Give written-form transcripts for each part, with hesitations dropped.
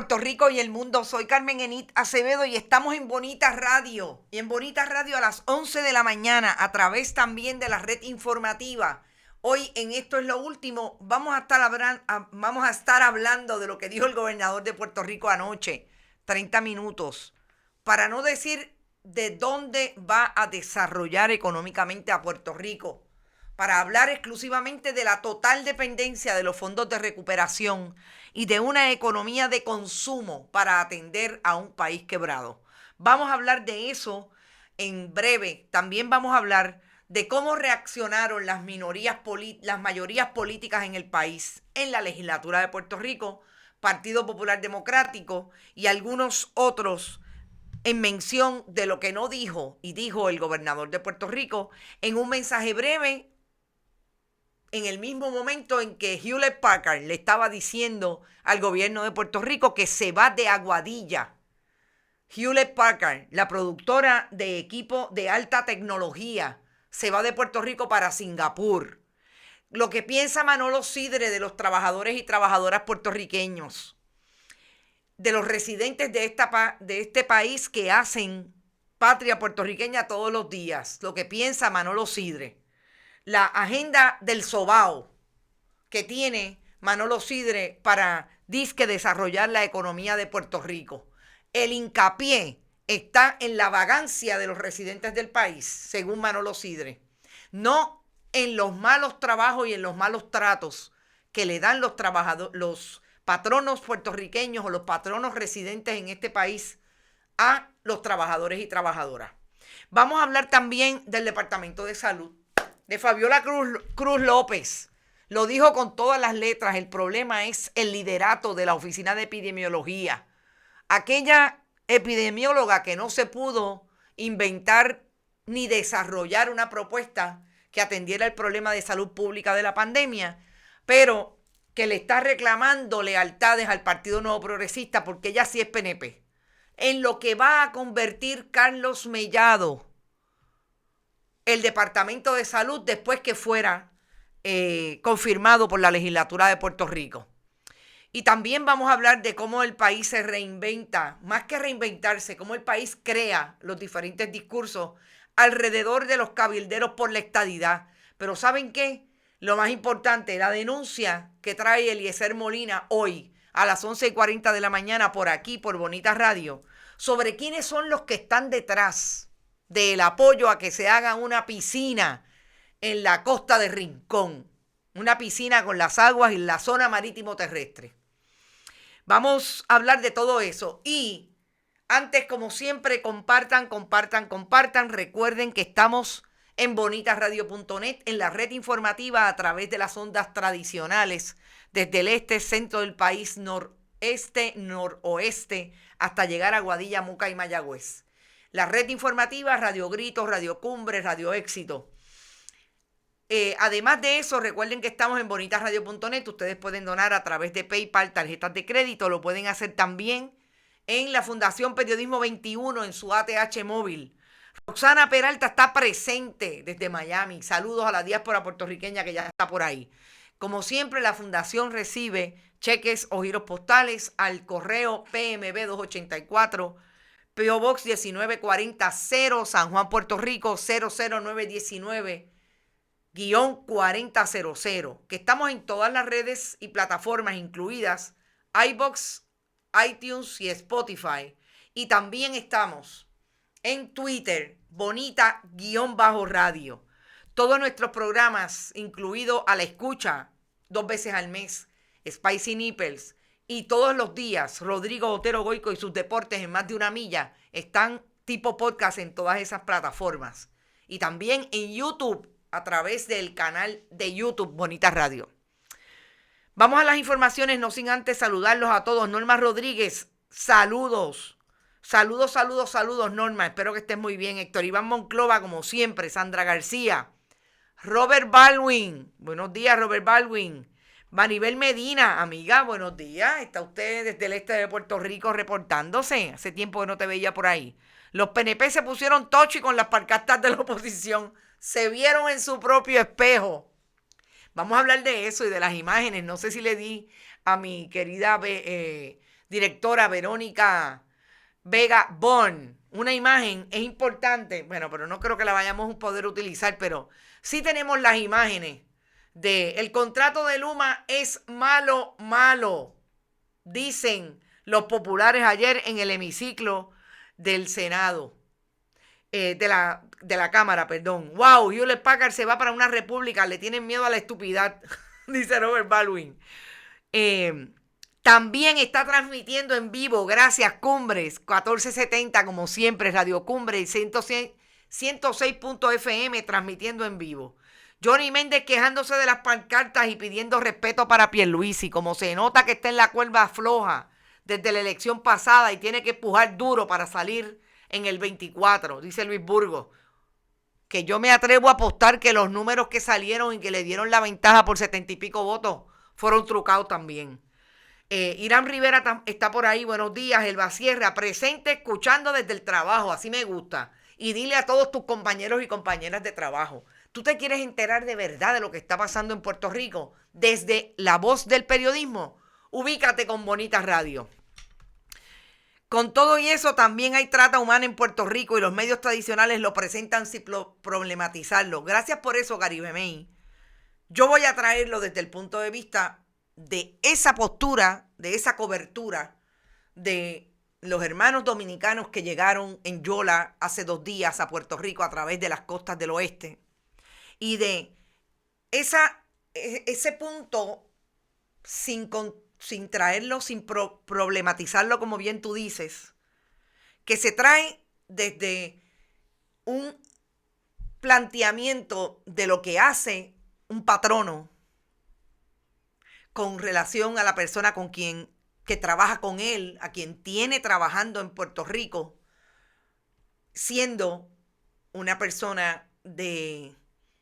Puerto Rico y el mundo. Soy Carmen Enit Acevedo y estamos en Bonita Radio. Y en Bonita Radio a las 11 de la mañana, a través también de la red informativa. Hoy en Esto es lo Último vamos a estar hablando de lo que dijo el gobernador de Puerto Rico anoche, 30 minutos, para no decir de dónde va a desarrollar económicamente a Puerto Rico, para hablar exclusivamente de la total dependencia de los fondos de recuperación y de una economía de consumo para atender a un país quebrado. Vamos a hablar de eso en breve. También vamos a hablar de cómo reaccionaron las mayorías políticas en el país, en la legislatura de Puerto Rico, Partido Popular Democrático y algunos otros, en mención de lo que no dijo y dijo el gobernador de Puerto Rico en un mensaje breve, en el mismo momento en que Hewlett Packard le estaba diciendo al gobierno de Puerto Rico que se va de Aguadilla. Hewlett Packard, la productora de equipo de alta tecnología, se va de Puerto Rico para Singapur. Lo que piensa Manolo Sidre de los trabajadores y trabajadoras puertorriqueños, de los residentes de este país que hacen patria puertorriqueña todos los días. Lo que piensa Manolo Sidre. La agenda del sobao que tiene Manolo Sidre para disque desarrollar la economía de Puerto Rico. El hincapié está en la vagancia de los residentes del país, según Manolo Sidre, no en los malos trabajos y en los malos tratos que le dan los patronos puertorriqueños o los patronos residentes en este país a los trabajadores y trabajadoras. Vamos a hablar también del Departamento de Salud, de Fabiola Cruz López. Lo dijo con todas las letras. El problema es el liderato de la Oficina de Epidemiología. Aquella epidemióloga que no se pudo inventar ni desarrollar una propuesta que atendiera el problema de salud pública de la pandemia, pero que le está reclamando lealtades al Partido Nuevo Progresista porque ella sí es PNP. En lo que va a convertir Carlos Mellado el Departamento de Salud después que fuera confirmado por la legislatura de Puerto Rico. Y también vamos a hablar de cómo el país se reinventa, más que reinventarse, cómo el país crea los diferentes discursos alrededor de los cabilderos por la estadidad. Pero ¿saben qué? Lo más importante, la denuncia que trae Eliezer Molina hoy a las 11:40 de la mañana por aquí, por Bonita Radio, sobre quiénes son los que están detrás del apoyo a que se haga una piscina en la costa de Rincón, una piscina con las aguas en la zona marítimo terrestre. Vamos a hablar de todo eso y antes, como siempre, compartan. Recuerden que estamos en bonitasradio.net, en la red informativa a través de las ondas tradicionales, desde el este, centro del país, noreste, noroeste, hasta llegar a Aguadilla, Moca y Mayagüez. La red informativa, Radio Grito, Radio Cumbre, Radio Éxito. Además de eso, recuerden que estamos en bonitasradio.net. Ustedes pueden donar a través de PayPal, tarjetas de crédito. Lo pueden hacer también en la Fundación Periodismo 21 en su ATH móvil. Roxana Peralta está presente desde Miami. Saludos a la diáspora puertorriqueña que ya está por ahí. Como siempre, la Fundación recibe cheques o giros postales al correo PMB 284, P.O. Box 19400, San Juan, Puerto Rico 00919-4000, que estamos en todas las redes y plataformas, incluidas iVoox, iTunes y Spotify. Y también estamos en Twitter, Bonita-Radio. Todos nuestros programas, incluido A la Escucha, 2 veces al mes, Spicy Nipples, y todos los días, Rodrigo Otero Goico y sus deportes en más de una milla, están tipo podcast en todas esas plataformas. Y también en YouTube, a través del canal de YouTube Bonita Radio. Vamos a las informaciones, no sin antes saludarlos a todos. Norma Rodríguez, saludos. Saludos, Norma. Espero que estés muy bien. Héctor Iván Monclova, como siempre. Sandra García. Robert Baldwin. Buenos días, Robert Baldwin. Maribel Medina, amiga, buenos días. Está usted desde el este de Puerto Rico reportándose. Hace tiempo que no te veía por ahí. Los PNP se pusieron tochi con las pancartas de la oposición. Se vieron en su propio espejo. Vamos a hablar de eso y de las imágenes. No sé si le di a mi querida directora Verónica Vega Born. Una imagen es importante, bueno, pero no creo que la vayamos a poder utilizar, pero sí tenemos las imágenes de el contrato de Luma es malo, malo, dicen los populares ayer en el hemiciclo del Senado, de la Cámara, perdón. Wow, Hewlett Packard se va para una república, le tienen miedo a la estupidez, dice Robert Baldwin. También está transmitiendo en vivo, gracias Cumbres, 1470 como siempre, Radio Cumbres, 106.fm transmitiendo en vivo. Johnny Méndez quejándose de las pancartas y pidiendo respeto para Pierluisi, como se nota que está en la cuerda floja desde la elección pasada y tiene que empujar duro para salir en el 24, dice Luis Burgos. Que yo me atrevo a apostar que los números que salieron y que le dieron la ventaja por 70 y pico votos fueron trucados también. Irán Rivera está por ahí, buenos días. Elba Sierra, presente escuchando desde el trabajo, así me gusta. Y dile a todos tus compañeros y compañeras de trabajo, ¿tú te quieres enterar de verdad de lo que está pasando en Puerto Rico? Desde la voz del periodismo, ubícate con Bonita Radio. Con todo y eso, también hay trata humana en Puerto Rico y los medios tradicionales lo presentan sin problematizarlo. Gracias por eso, Caribe May. Yo voy a traerlo desde el punto de vista de esa postura, de esa cobertura de los hermanos dominicanos que llegaron en Yola hace 2 días a Puerto Rico a través de las costas del oeste y de ese punto sin traerlo, sin problematizarlo, como bien tú dices, que se trae desde un planteamiento de lo que hace un patrono con relación a la persona que trabaja con él, a quien tiene trabajando en Puerto Rico, siendo una persona de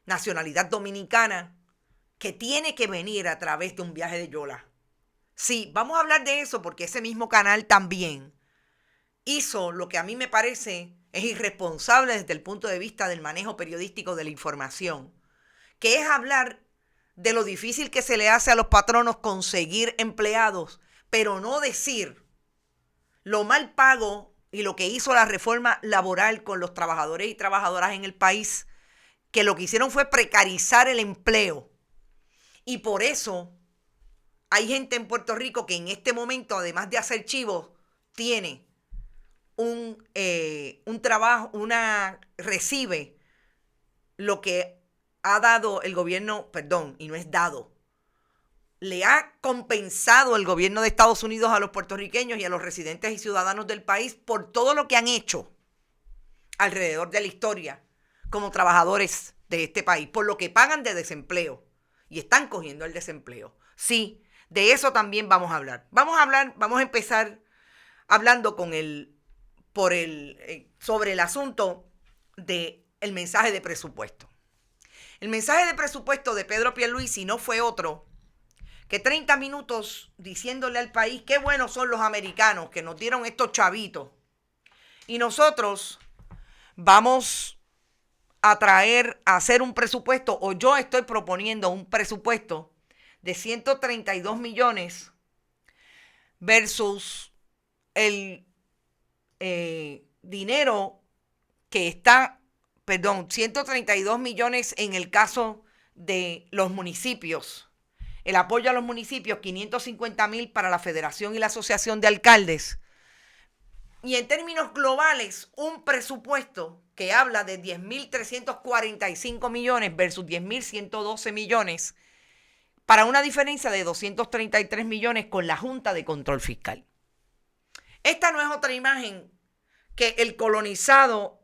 nacionalidad dominicana que tiene que venir a través de un viaje de Yola. Sí, vamos a hablar de eso porque ese mismo canal también hizo lo que a mí me parece es irresponsable desde el punto de vista del manejo periodístico de la información, que es hablar de lo difícil que se le hace a los patronos conseguir empleados, pero no decir lo mal pago y lo que hizo la reforma laboral con los trabajadores y trabajadoras en el país, que lo que hicieron fue precarizar el empleo. Y por eso hay gente en Puerto Rico que en este momento, además de hacer chivos, tiene un trabajo, recibe lo que ha dado el gobierno, perdón, y no es dado, le ha compensado el gobierno de Estados Unidos a los puertorriqueños y a los residentes y ciudadanos del país por todo lo que han hecho alrededor de la historia como trabajadores de este país, por lo que pagan de desempleo y están cogiendo el desempleo. Sí, de eso también vamos a hablar. Vamos a empezar hablando sobre el asunto del mensaje de presupuesto. El mensaje de presupuesto de Pedro Pierluisi no fue otro que 30 minutos diciéndole al país qué buenos son los americanos que nos dieron estos chavitos. Y nosotros vamos a hacer un presupuesto, o yo estoy proponiendo un presupuesto de 132 millones versus el dinero que está, 132 millones en el caso de los municipios. El apoyo a los municipios, 550,000 para la Federación y la Asociación de Alcaldes. Y en términos globales, un presupuesto que habla de 10,345 millones versus 10,112 millones, para una diferencia de 233 millones con la Junta de Control Fiscal. Esta no es otra imagen que el colonizado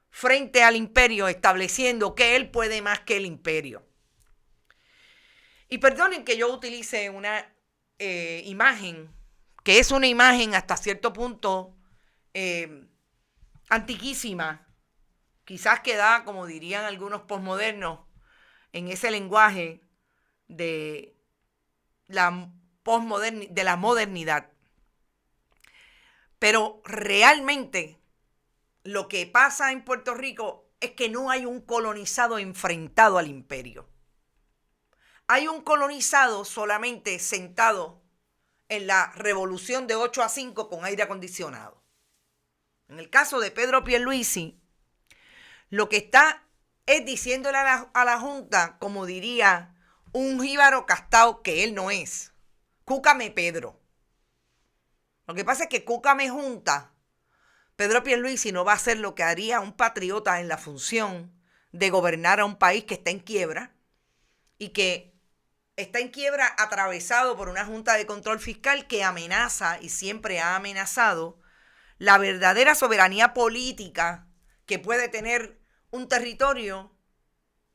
frente al imperio, estableciendo que él puede más que el imperio. Y perdonen que yo utilice una imagen, que es una imagen hasta cierto punto antiquísima, quizás que da, como dirían algunos posmodernos, en ese lenguaje de la modernidad. Pero realmente lo que pasa en Puerto Rico es que no hay un colonizado enfrentado al imperio. Hay un colonizado solamente sentado en la revolución de 8 a 5 con aire acondicionado. En el caso de Pedro Pierluisi, lo que está es diciéndole a la Junta, como diría un jíbaro castao que él no es: cúcame Pedro. Lo que pasa es que cúcame Junta, Pedro Pierluisi no va a hacer lo que haría un patriota en la función de gobernar a un país que está en quiebra y que está en quiebra atravesado por una Junta de Control Fiscal que amenaza y siempre ha amenazado la verdadera soberanía política que puede tener un territorio,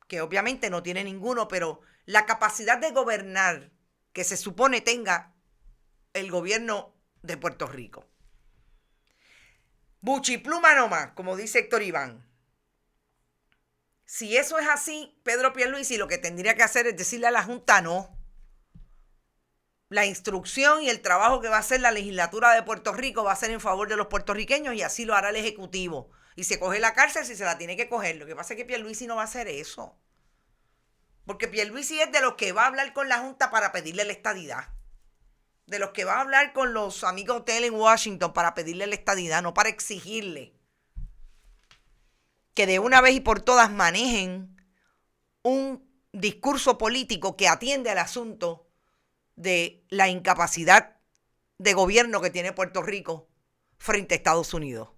que obviamente no tiene ninguno, pero la capacidad de gobernar que se supone tenga el gobierno de Puerto Rico. Buchipluma nomás, como dice Héctor Iván. Si eso es así, Pedro Pierluisi lo que tendría que hacer es decirle a la Junta no. La instrucción y el trabajo que va a hacer la legislatura de Puerto Rico va a ser en favor de los puertorriqueños y así lo hará el Ejecutivo. Y se coge la cárcel si se la tiene que coger. Lo que pasa es que Pierluisi no va a hacer eso. Porque Pierluisi es de los que va a hablar con la Junta para pedirle la estadidad. De los que va a hablar con los amigos de él en Washington para pedirle la estadidad, no para exigirle que de una vez y por todas manejen un discurso político que atiende al asunto de la incapacidad de gobierno que tiene Puerto Rico frente a Estados Unidos.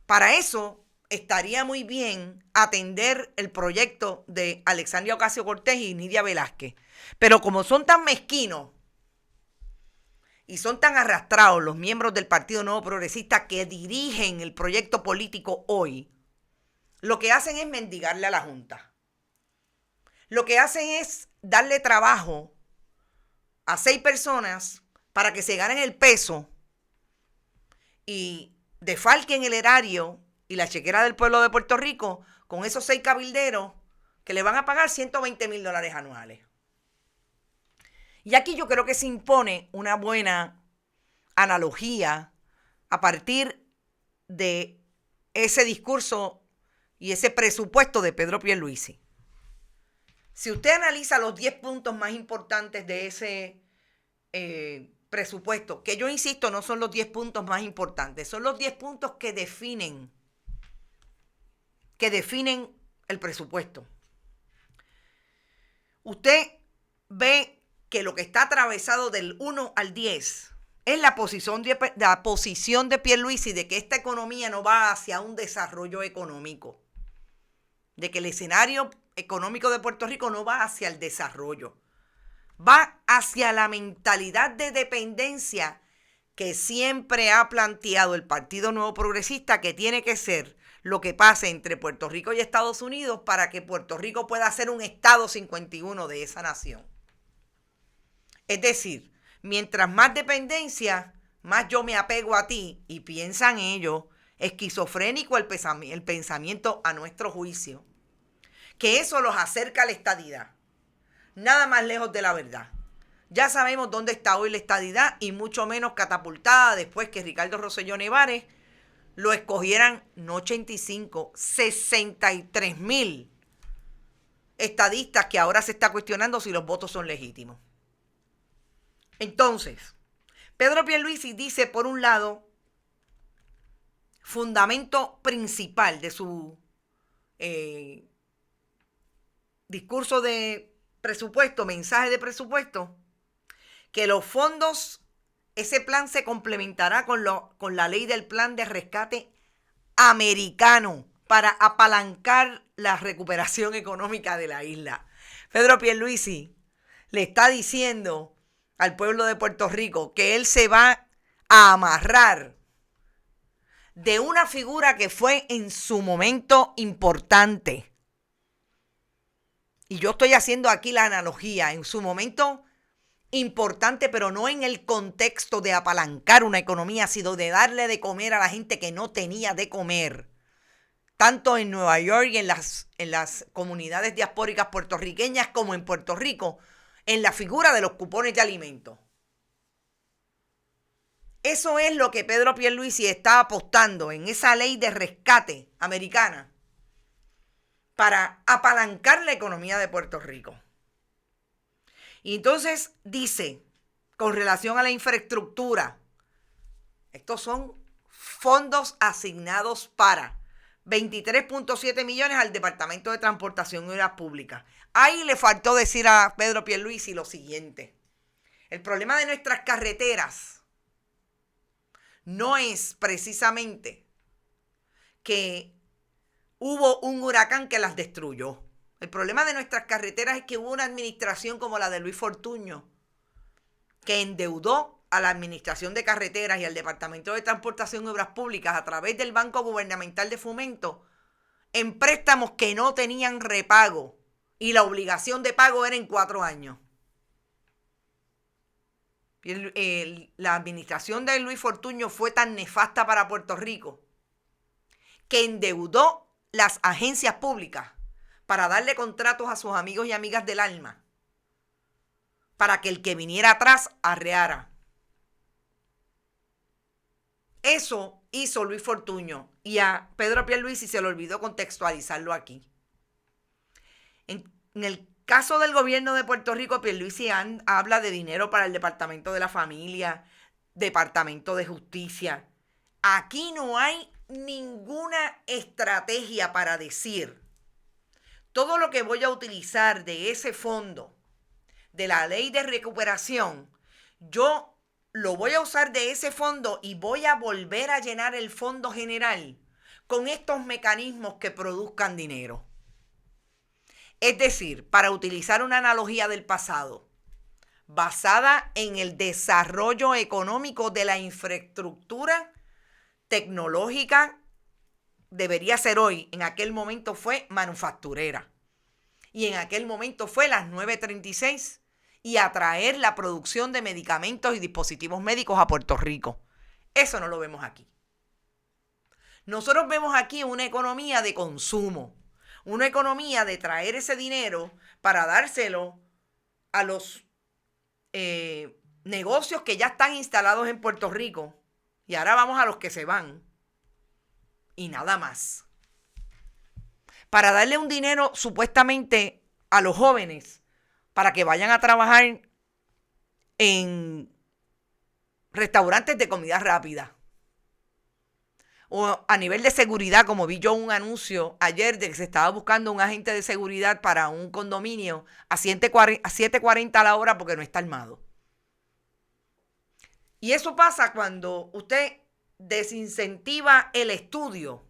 Para eso estaría muy bien atender el proyecto de Alexandria Ocasio-Cortez y Nidia Velázquez. Pero como son tan mezquinos y son tan arrastrados los miembros del Partido Nuevo Progresista que dirigen el proyecto político hoy, lo que hacen es mendigarle a la Junta. Lo que hacen es darle trabajo a 6 personas para que se ganen el peso y defalquen el erario y la chequera del pueblo de Puerto Rico con esos 6 cabilderos que le van a pagar $120,000 anuales. Y aquí yo creo que se impone una buena analogía a partir de ese discurso y ese presupuesto de Pedro Pierluisi. Si usted analiza los 10 puntos más importantes de ese presupuesto, que yo insisto, no son los 10 puntos más importantes, son los 10 puntos que definen el presupuesto. Usted ve que lo que está atravesado del 1 al 10 es la posición de Pierluisi de que esta economía no va hacia un desarrollo económico, de que el escenario económico de Puerto Rico no va hacia el desarrollo, va hacia la mentalidad de dependencia que siempre ha planteado el Partido Nuevo Progresista, que tiene que ser lo que pase entre Puerto Rico y Estados Unidos para que Puerto Rico pueda ser un Estado 51 de esa nación. Es decir, mientras más dependencia, más yo me apego a ti, y piensan ellos, esquizofrénico el pensamiento a nuestro juicio, que eso los acerca a la estadidad. Nada más lejos de la verdad. Ya sabemos dónde está hoy la estadidad y mucho menos catapultada después que Ricardo Rosselló Nevares lo escogieran no 85, 63,000 estadistas que ahora se está cuestionando si los votos son legítimos. Entonces, Pedro Pierluisi dice, por un lado, fundamento principal de su discurso de presupuesto, mensaje de presupuesto, que los fondos, ese plan se complementará con la ley del plan de rescate americano para apalancar la recuperación económica de la isla. Pedro Pierluisi le está diciendo al pueblo de Puerto Rico que él se va a amarrar de una figura que fue en su momento importante. Y yo estoy haciendo aquí la analogía, en su momento importante, pero no en el contexto de apalancar una economía, sino de darle de comer a la gente que no tenía de comer, tanto en Nueva York y en las comunidades diaspóricas puertorriqueñas como en Puerto Rico, en la figura de los cupones de alimentos. Eso es lo que Pedro Pierluisi está apostando en esa ley de rescate americana para apalancar la economía de Puerto Rico. Y entonces dice, con relación a la infraestructura. Estos son fondos asignados para 23.7 millones al Departamento de Transportación y Obras Públicas. Ahí le faltó decir a Pedro Pierluisi lo siguiente. El problema de nuestras carreteras no es precisamente que hubo un huracán que las destruyó. El problema de nuestras carreteras es que hubo una administración como la de Luis Fortuño que endeudó a la Administración de Carreteras y al Departamento de Transportación y Obras Públicas a través del Banco Gubernamental de Fomento en préstamos que no tenían repago y la obligación de pago era en 4 años. La administración de Luis Fortuño fue tan nefasta para Puerto Rico que endeudó las agencias públicas para darle contratos a sus amigos y amigas del alma, para que el que viniera atrás arreara. Eso hizo Luis Fortuño y a Pedro Pierluisi se le olvidó contextualizarlo aquí. En el caso del gobierno de Puerto Rico, Pierluisi habla de dinero para el Departamento de la Familia, Departamento de Justicia. Aquí no hay ninguna estrategia para decir todo lo que voy a utilizar de ese fondo, de la ley de recuperación, yo lo voy a usar de ese fondo y voy a volver a llenar el fondo general con estos mecanismos que produzcan dinero. Es decir, para utilizar una analogía del pasado, basada en el desarrollo económico de la infraestructura tecnológica, debería ser hoy, en aquel momento fue manufacturera. Y en aquel momento fue las 936 y atraer la producción de medicamentos y dispositivos médicos a Puerto Rico. Eso no lo vemos aquí. Nosotros vemos aquí una economía de consumo, una economía de traer ese dinero para dárselo a los negocios que ya están instalados en Puerto Rico. Y ahora vamos a los que se van. Y nada más. Para darle un dinero supuestamente a los jóvenes para que vayan a trabajar en restaurantes de comida rápida. O a nivel de seguridad, como vi yo un anuncio ayer de que se estaba buscando un agente de seguridad para un condominio a 7.40 la hora porque no está armado. Y eso pasa cuando usted desincentiva el estudio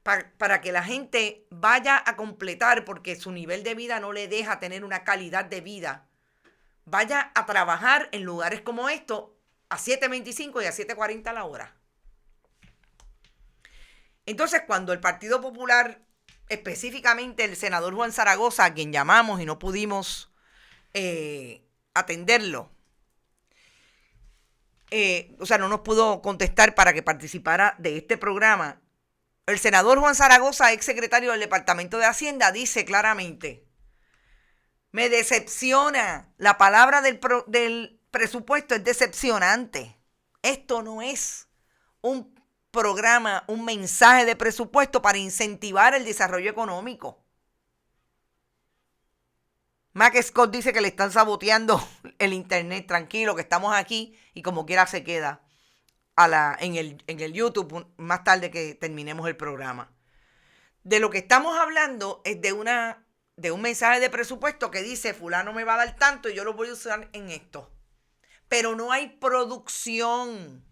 para que la gente vaya a completar porque su nivel de vida no le deja tener una calidad de vida. Vaya a trabajar en lugares como estos a 7.25 y a 7.40 la hora. Entonces, cuando el Partido Popular, específicamente el senador Juan Zaragoza, a quien llamamos y no pudimos atenderlo, no nos pudo contestar para que participara de este programa. El senador Juan Zaragoza, ex secretario del Departamento de Hacienda, dice claramente: me decepciona, la palabra del presupuesto es decepcionante. Esto no es un programa, un mensaje de presupuesto para incentivar el desarrollo económico. Mac Scott dice que le están saboteando el internet. Tranquilo, que estamos aquí y como quiera se queda en el YouTube más tarde que terminemos el programa. De lo que estamos hablando es de un mensaje de presupuesto que dice: fulano me va a dar tanto y yo lo voy a usar en esto. Pero no hay producción.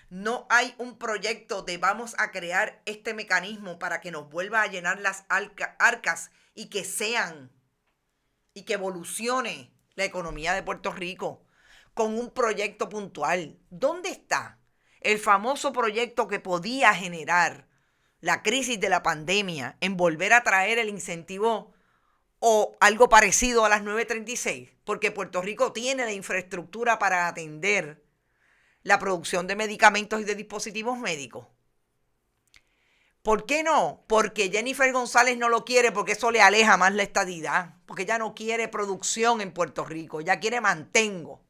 No hay un proyecto de vamos a crear este mecanismo para que nos vuelva a llenar las arcas y que evolucione la economía de Puerto Rico con un proyecto puntual. ¿Dónde está el famoso proyecto que podía generar la crisis de la pandemia en volver a traer el incentivo o algo parecido a las 936? Porque Puerto Rico tiene la infraestructura para atender la producción de medicamentos y de dispositivos médicos. ¿Por qué no? Porque Jennifer González no lo quiere, porque eso le aleja más la estadidad, porque ella no quiere producción en Puerto Rico, ella quiere mantengo.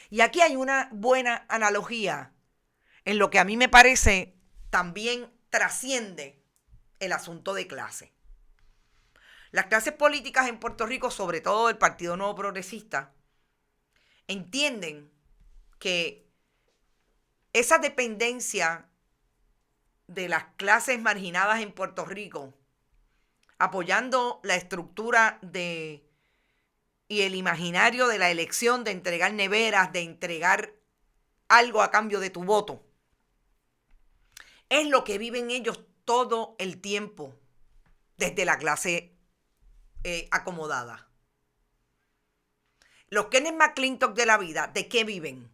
Y aquí hay una buena analogía en lo que a mí me parece también trasciende el asunto de clase. Las clases políticas en Puerto Rico, sobre todo el Partido Nuevo Progresista, entienden que esa dependencia de las clases marginadas en Puerto Rico, apoyando la estructura y el imaginario de la elección de entregar neveras, de entregar algo a cambio de tu voto, es lo que viven ellos todo el tiempo desde la clase acomodada. Los Kenneth McClintock de la vida, ¿de qué viven?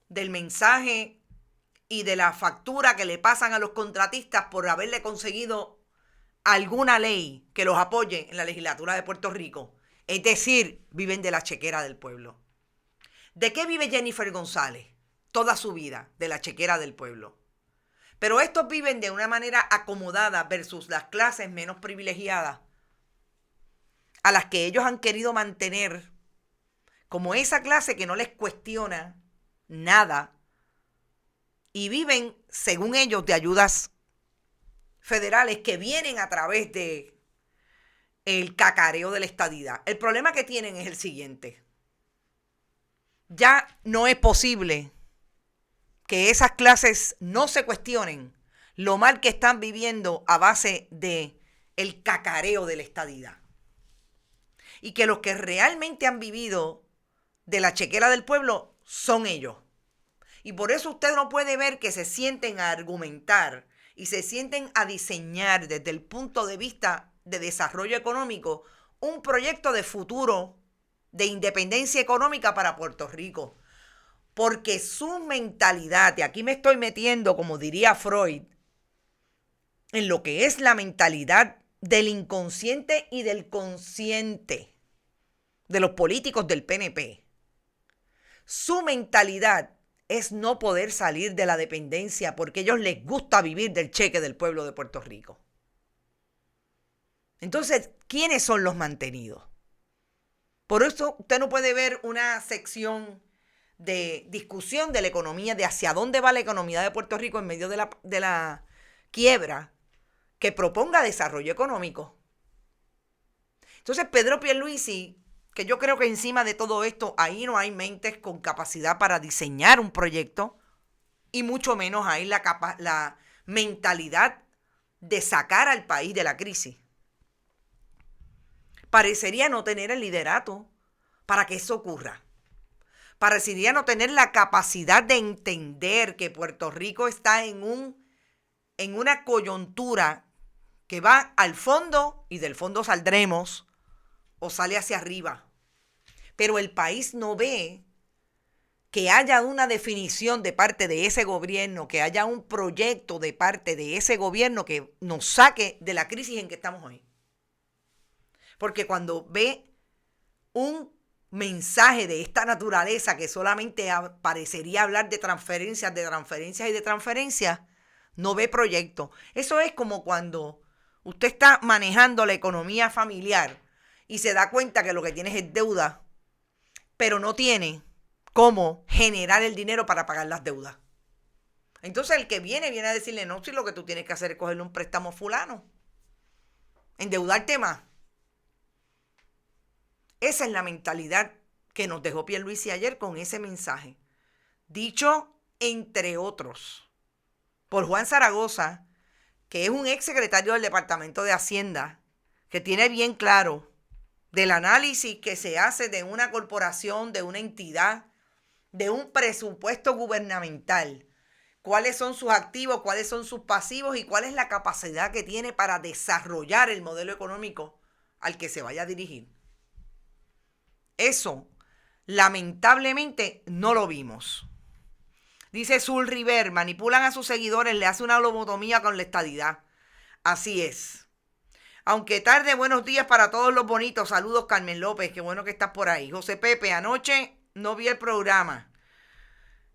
Del mensaje y de la factura que le pasan a los contratistas por haberle conseguido alguna ley que los apoye en la legislatura de Puerto Rico. Es decir, viven de la chequera del pueblo. ¿De qué vive Jennifer González? Toda su vida, de la chequera del pueblo. Pero estos viven de una manera acomodada versus las clases menos privilegiadas, a las que ellos han querido mantener como esa clase que no les cuestiona nada y viven, según ellos, de ayudas federales que vienen a través de el cacareo de la estadidad. El problema que tienen es el siguiente. Ya no es posible que esas clases no se cuestionen lo mal que están viviendo a base de el cacareo de la estadidad. Y que los que realmente han vivido de la chequera del pueblo son ellos. Y por eso usted no puede ver que se sienten a argumentar y se sienten a diseñar desde el punto de vista de desarrollo económico un proyecto de futuro, de independencia económica para Puerto Rico. Porque su mentalidad, y aquí me estoy metiendo, como diría Freud, en lo que es la mentalidad del inconsciente y del consciente de los políticos del PNP. Su mentalidad es no poder salir de la dependencia porque a ellos les gusta vivir del cheque del pueblo de Puerto Rico. Entonces, ¿quiénes son los mantenidos? Por eso usted no puede ver una sección de discusión de la economía, de hacia dónde va la economía de Puerto Rico en medio de la quiebra, que proponga desarrollo económico. Entonces, Pedro Pierluisi, que yo creo que encima de todo esto, ahí no hay mentes con capacidad para diseñar un proyecto y mucho menos hay la mentalidad de sacar al país de la crisis. Parecería no tener el liderato para que eso ocurra. Parecería no tener la capacidad de entender que Puerto Rico está en una coyuntura que va al fondo y del fondo saldremos o sale hacia arriba. Pero el país no ve que haya una definición de parte de ese gobierno, que haya un proyecto de parte de ese gobierno que nos saque de la crisis en que estamos hoy. Porque cuando ve un mensaje de esta naturaleza que solamente parecería hablar de transferencias y de transferencias, no ve proyecto. Eso es como cuando usted está manejando la economía familiar y se da cuenta que lo que tienes es deuda, pero no tiene cómo generar el dinero para pagar las deudas. Entonces el que viene a decirle, no, si lo que tú tienes que hacer es cogerle un préstamo fulano, endeudarte más. Esa es la mentalidad que nos dejó Pierluisi ayer con ese mensaje. Dicho, entre otros, por Juan Zaragoza, que es un ex secretario del Departamento de Hacienda, que tiene bien claro del análisis que se hace de una corporación, de una entidad, de un presupuesto gubernamental, cuáles son sus activos, cuáles son sus pasivos y cuál es la capacidad que tiene para desarrollar el modelo económico al que se vaya a dirigir. Eso, lamentablemente, no lo vimos. Dice Zul River, manipulan a sus seguidores, le hace una lobotomía con la estadidad. Así es. Aunque tarde, buenos días para todos los bonitos. Saludos, Carmen López, qué bueno que estás por ahí. José Pepe, anoche no vi el programa.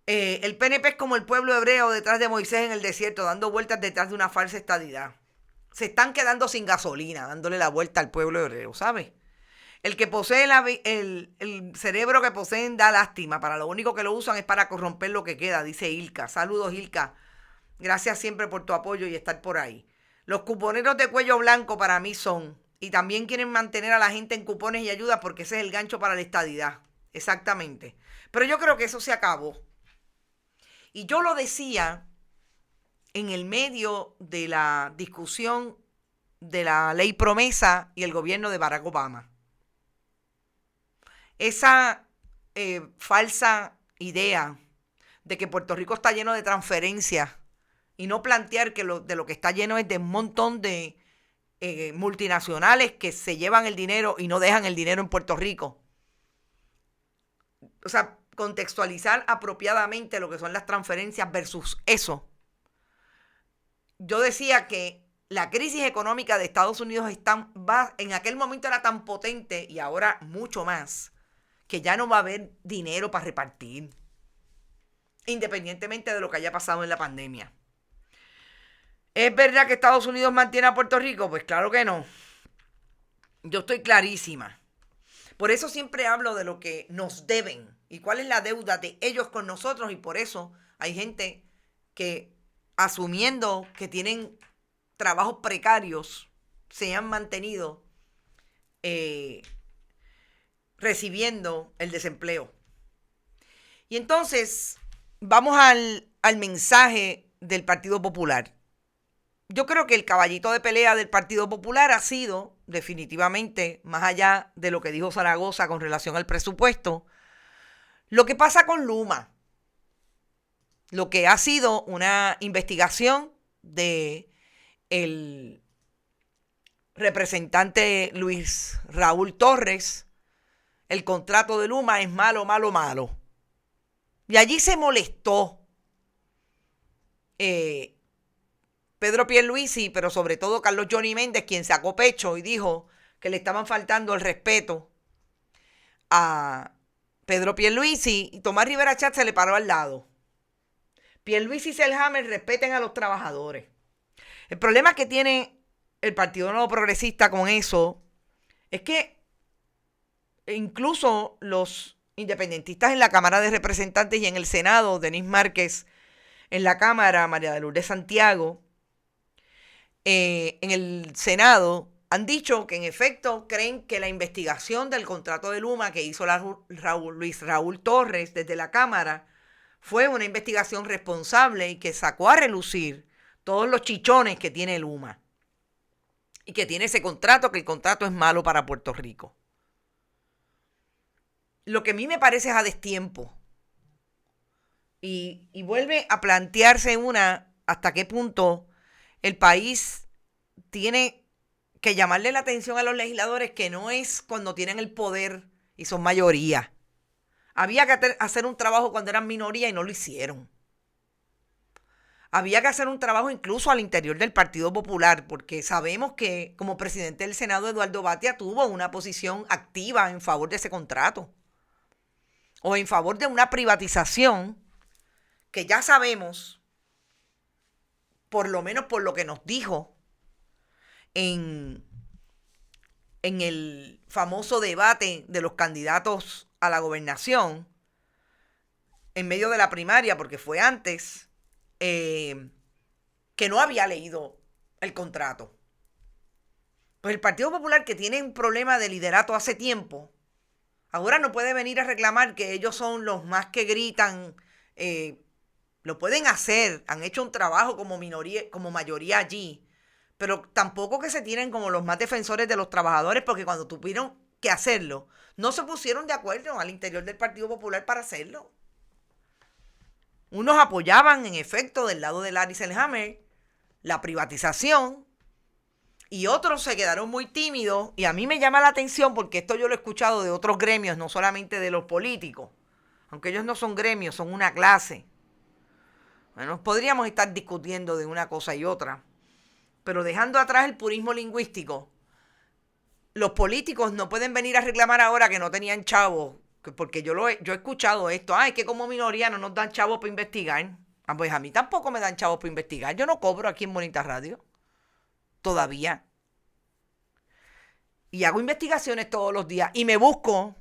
El PNP es como el pueblo hebreo detrás de Moisés en el desierto, dando vueltas detrás de una falsa estadidad. Se están quedando sin gasolina, dándole la vuelta al pueblo hebreo, ¿sabes? El que posee el cerebro que poseen da lástima. Para lo único que lo usan es para corromper lo que queda, dice Ilka. Saludos, Ilka. Gracias siempre por tu apoyo y estar por ahí. Los cuponeros de cuello blanco para mí son, y también quieren mantener a la gente en cupones y ayudas porque ese es el gancho para la estadidad. Exactamente. Pero yo creo que eso se acabó. Y yo lo decía en el medio de la discusión de la ley promesa y el gobierno de Barack Obama. Esa falsa idea de que Puerto Rico está lleno de transferencias y no plantear que de lo que está lleno es de un montón de multinacionales que se llevan el dinero y no dejan el dinero en Puerto Rico. O sea, contextualizar apropiadamente lo que son las transferencias versus eso. Yo decía que la crisis económica de Estados Unidos en aquel momento era tan potente y ahora mucho más, que ya no va a haber dinero para repartir, independientemente de lo que haya pasado en la pandemia. ¿Es verdad que Estados Unidos mantiene a Puerto Rico? Pues claro que no. Yo estoy clarísima. Por eso siempre hablo de lo que nos deben y cuál es la deuda de ellos con nosotros, y por eso hay gente que, asumiendo que tienen trabajos precarios, se han mantenido recibiendo el desempleo. Y entonces vamos al mensaje del Partido Popular. Yo creo que el caballito de pelea del Partido Popular ha sido, definitivamente, más allá de lo que dijo Zaragoza con relación al presupuesto, lo que pasa con Luma. Lo que ha sido una investigación de el representante Luis Raúl Torres. El contrato de Luma es malo, malo, malo. Y allí se molestó Pedro Pierluisi, pero sobre todo Carlos Johnny Méndez, quien sacó pecho y dijo que le estaban faltando el respeto a Pedro Pierluisi, y Tomás Rivera Chatz se le paró al lado. Pierluisi y Selhammer respeten a los trabajadores. El problema que tiene el Partido Nuevo Progresista con eso es que incluso los independentistas en la Cámara de Representantes y en el Senado, Denise Márquez en la Cámara, María de Lourdes Santiago, en el Senado, han dicho que en efecto creen que la investigación del contrato de Luma que hizo Luis Raúl Torres desde la Cámara fue una investigación responsable y que sacó a relucir todos los chichones que tiene Luma y que tiene ese contrato, que el contrato es malo para Puerto Rico. Lo que a mí me parece es a destiempo y vuelve a plantearse hasta qué punto el país tiene que llamarle la atención a los legisladores, que no es cuando tienen el poder y son mayoría. Había que hacer un trabajo cuando eran minoría y no lo hicieron. Había que hacer un trabajo incluso al interior del Partido Popular, porque sabemos que como presidente del Senado, Eduardo Batia tuvo una posición activa en favor de ese contrato, o en favor de una privatización que ya sabemos, por lo menos por lo que nos dijo en el famoso debate de los candidatos a la gobernación, en medio de la primaria, porque fue antes, que no había leído el contrato. Pues el Partido Popular, que tiene un problema de liderato hace tiempo, ahora no puede venir a reclamar que ellos son los más que gritan. Lo pueden hacer, han hecho un trabajo como minoría, como mayoría allí, pero tampoco que se tienen como los más defensores de los trabajadores, porque cuando tuvieron que hacerlo, no se pusieron de acuerdo al interior del Partido Popular para hacerlo. Unos apoyaban, en efecto, del lado de Larry Selhammer, la privatización, y otros se quedaron muy tímidos, y a mí me llama la atención porque esto yo lo he escuchado de otros gremios, no solamente de los políticos, aunque ellos no son gremios, son una clase. Bueno, podríamos estar discutiendo de una cosa y otra, pero dejando atrás el purismo lingüístico, los políticos no pueden venir a reclamar ahora que no tenían chavos, porque yo he escuchado esto, es que como minoría no nos dan chavos para investigar. Pues a mí tampoco me dan chavos para investigar, yo no cobro aquí en Bonita Radio, todavía. Y hago investigaciones todos los días y me busco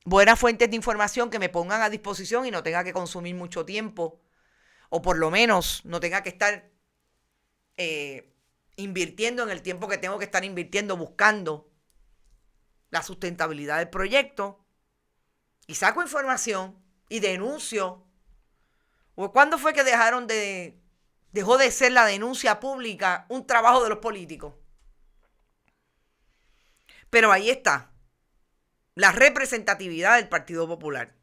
buenas fuentes de información que me pongan a disposición y no tenga que consumir mucho tiempo, o por lo menos no tenga que estar invirtiendo en el tiempo que tengo que estar invirtiendo buscando la sustentabilidad del proyecto y saco información y denuncio. ¿O cuándo fue que dejó de ser la denuncia pública un trabajo de los políticos? Pero ahí está, la representatividad del Partido Popular.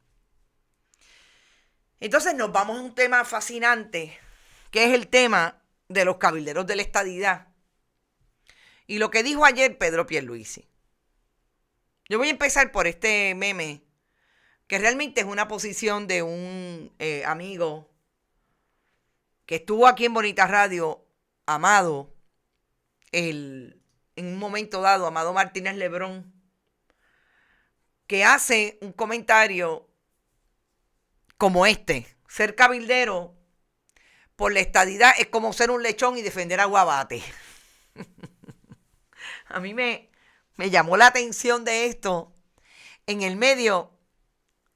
Entonces nos vamos a un tema fascinante, que es el tema de los cabilderos de la estadidad. Y lo que dijo ayer Pedro Pierluisi. Yo voy a empezar por este meme, que realmente es una posición de un amigo que estuvo aquí en Bonita Radio, Amado, en un momento dado, Amado Martínez Lebrón, que hace un comentario como este: ser cabildero por la estadidad es como ser un lechón y defender a Guabate. A mí me llamó la atención de esto en el medio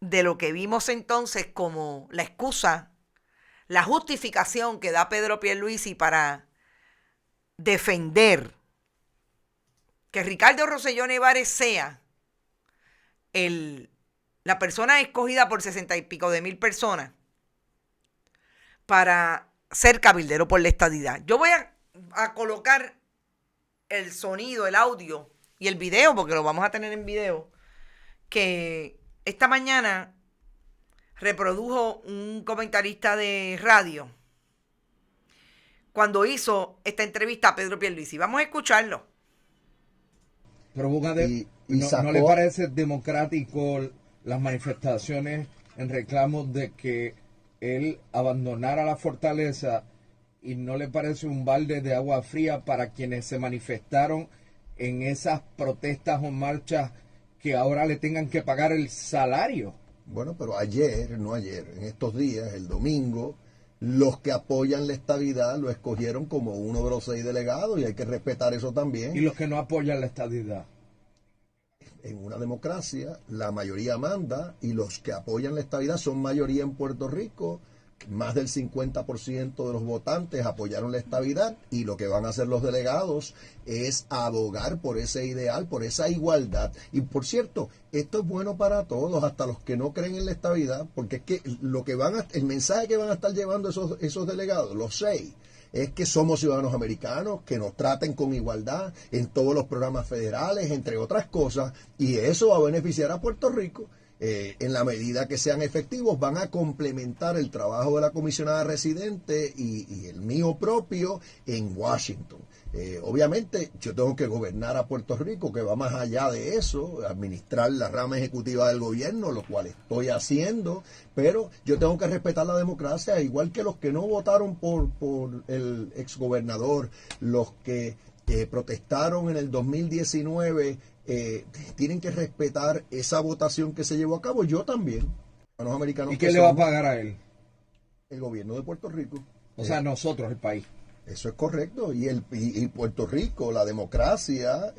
de lo que vimos entonces como la excusa, la justificación que da Pedro Pierluisi para defender que Ricardo Rosselló Nevares sea la persona escogida por 60 y pico de mil personas para ser cabildero por la estadidad. Yo voy a colocar el sonido, el audio y el video, porque lo vamos a tener en video, que esta mañana reprodujo un comentarista de radio cuando hizo esta entrevista a Pedro Pierluisi. Vamos a escucharlo. Pero ¿no le parece democrático las manifestaciones en reclamo de que él abandonara la fortaleza, y no le parece un balde de agua fría para quienes se manifestaron en esas protestas o marchas que ahora le tengan que pagar el salario? Bueno, pero en estos días, el domingo, los que apoyan la estadidad lo escogieron como uno de los 6 delegados y hay que respetar eso también. ¿Y los que no apoyan la estadidad? En una democracia, la mayoría manda y los que apoyan la estadidad son mayoría en Puerto Rico. Más del 50% de los votantes apoyaron la estadidad y lo que van a hacer los delegados es abogar por ese ideal, por esa igualdad. Y por cierto, esto es bueno para todos, hasta los que no creen en la estadidad, porque es que el mensaje que van a estar llevando esos delegados, los 6, es que somos ciudadanos americanos, que nos traten con igualdad en todos los programas federales, entre otras cosas, y eso va a beneficiar a Puerto Rico. En la medida que sean efectivos, van a complementar el trabajo de la comisionada residente y el mío propio en Washington. Obviamente yo tengo que gobernar a Puerto Rico, que va más allá de eso, administrar la rama ejecutiva del gobierno, lo cual estoy haciendo, pero yo tengo que respetar la democracia, igual que los que no votaron por el exgobernador, los que protestaron en el 2019, tienen que respetar esa votación que se llevó a cabo. Yo también. Los americanos. ¿Y qué le va a pagar a él? El gobierno de Puerto Rico. O sea, nosotros, el país. Eso es correcto. Y Puerto Rico, la democracia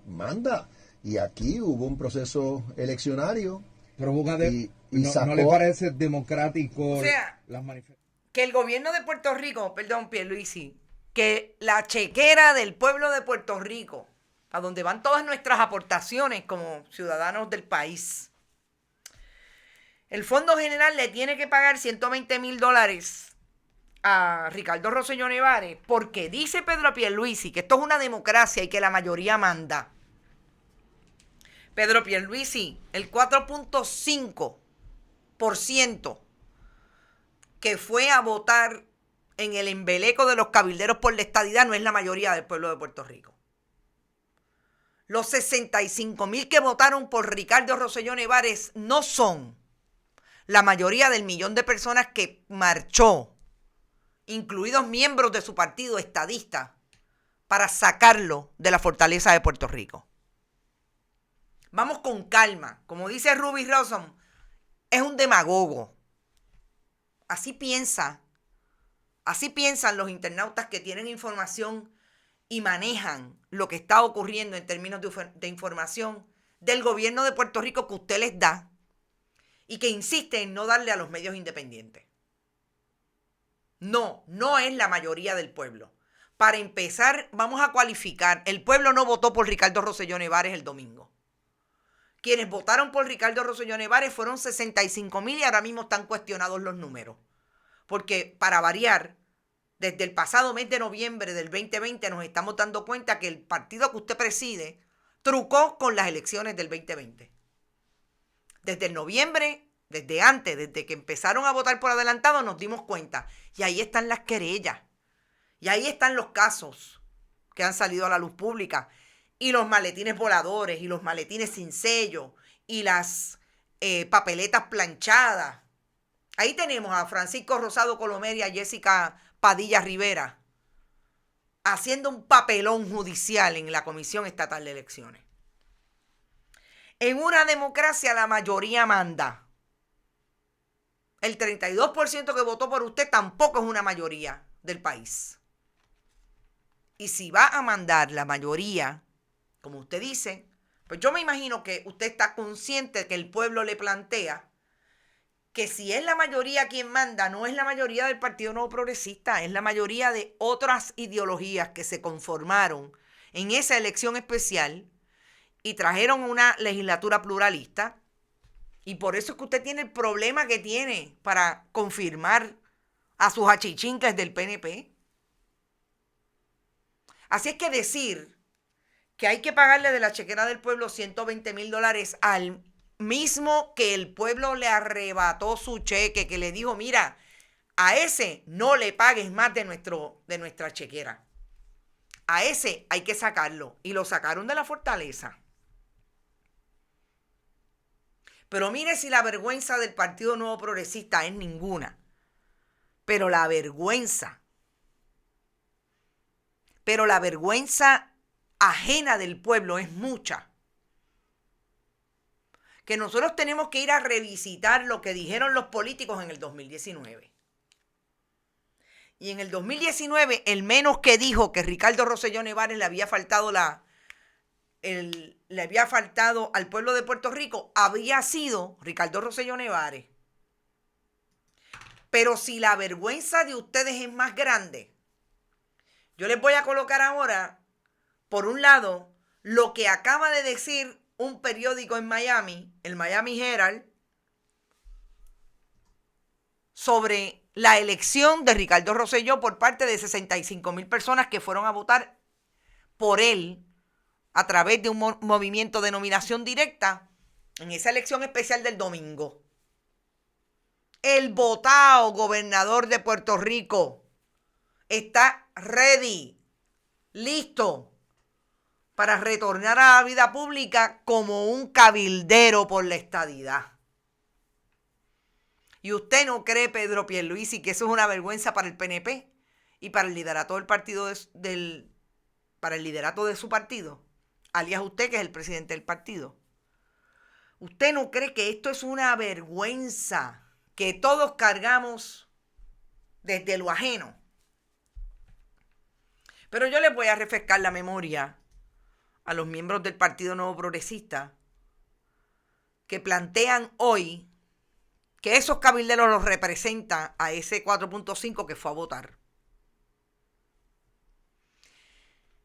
manda. Y aquí hubo un proceso eleccionario. Pero ¿no le parece democrático? O sea, que el gobierno de Puerto Rico, perdón, Pierluisi, que la chequera del pueblo de Puerto Rico, a donde van todas nuestras aportaciones como ciudadanos del país, el Fondo General le tiene que pagar $120,000 a Ricardo Rosselló Nevares porque dice Pedro Pierluisi que esto es una democracia y que la mayoría manda. Pedro Pierluisi, el 4.5% que fue a votar en el embeleco de los cabilderos por la estadidad no es la mayoría del pueblo de Puerto Rico. Los 65,000 que votaron por Ricardo Rosselló Nevares no son la mayoría del millón de personas que marchó, incluidos miembros de su partido estadista, para sacarlo de la fortaleza de Puerto Rico. Vamos con calma. Como dice Ruby Rossum, es un demagogo. Así piensan los internautas que tienen información y manejan lo que está ocurriendo en términos de información del gobierno de Puerto Rico que usted les da y que insiste en no darle a los medios independientes. No es la mayoría del pueblo. Para empezar, vamos a cualificar. El pueblo no votó por Ricardo Rosselló Nevares el domingo. Quienes votaron por Ricardo Rosselló Nevares fueron 65,000 y ahora mismo están cuestionados los números. Porque, para variar, desde el pasado mes de noviembre del 2020 nos estamos dando cuenta que el partido que usted preside trucó con las elecciones del 2020. Desde el noviembre, desde antes, desde que empezaron a votar por adelantado, nos dimos cuenta. Y ahí están las querellas. Y ahí están los casos que han salido a la luz pública. Y los maletines voladores, y los maletines sin sello, y las papeletas planchadas. Ahí tenemos a Francisco Rosado Colomer y a Jessica Padilla Rivera haciendo un papelón judicial en la Comisión Estatal de Elecciones. En una democracia la mayoría manda. El 32% que votó por usted tampoco es una mayoría del país. Y si va a mandar la mayoría, como usted dice, pues yo me imagino que usted está consciente que el pueblo le plantea que si es la mayoría quien manda, no es la mayoría del Partido Nuevo Progresista, es la mayoría de otras ideologías que se conformaron en esa elección especial y trajeron una legislatura pluralista. Y por eso es que usted tiene el problema que tiene para confirmar a sus achichincles del PNP. Así es que decir que hay que pagarle de la chequera del pueblo $120,000 al mismo que el pueblo le arrebató su cheque, que le dijo, mira, a ese no le pagues más de nuestra chequera. A ese hay que sacarlo. Y lo sacaron de la Fortaleza. Pero mire si la vergüenza del Partido Nuevo Progresista es ninguna. Pero la vergüenza ajena del pueblo es mucha. Que nosotros tenemos que ir a revisitar lo que dijeron los políticos en el 2019. Y en el 2019, el menos que dijo que Ricardo Rosselló Nevares le había faltado al pueblo de Puerto Rico había sido Ricardo Rosselló Nevares. Pero si la vergüenza de ustedes es más grande, yo les voy a colocar ahora, por un lado, lo que acaba de decir un periódico en Miami, el Miami Herald, sobre la elección de Ricardo Rosselló por parte de 65,000 personas que fueron a votar por él a través de un movimiento de nominación directa en esa elección especial del domingo. El votado gobernador de Puerto Rico está ready, listo para retornar a la vida pública como un cabildero por la estadidad. ¿Y usted no cree, Pedro Pierluisi, que eso es una vergüenza para el PNP y para el liderato del partido para el liderato de su partido? Alias usted, que es el presidente del partido. ¿Usted no cree que esto es una vergüenza que todos cargamos desde lo ajeno? Pero yo les voy a refrescar la memoria a los miembros del Partido Nuevo Progresista que plantean hoy que esos cabilderos los representan a ese 4.5 que fue a votar.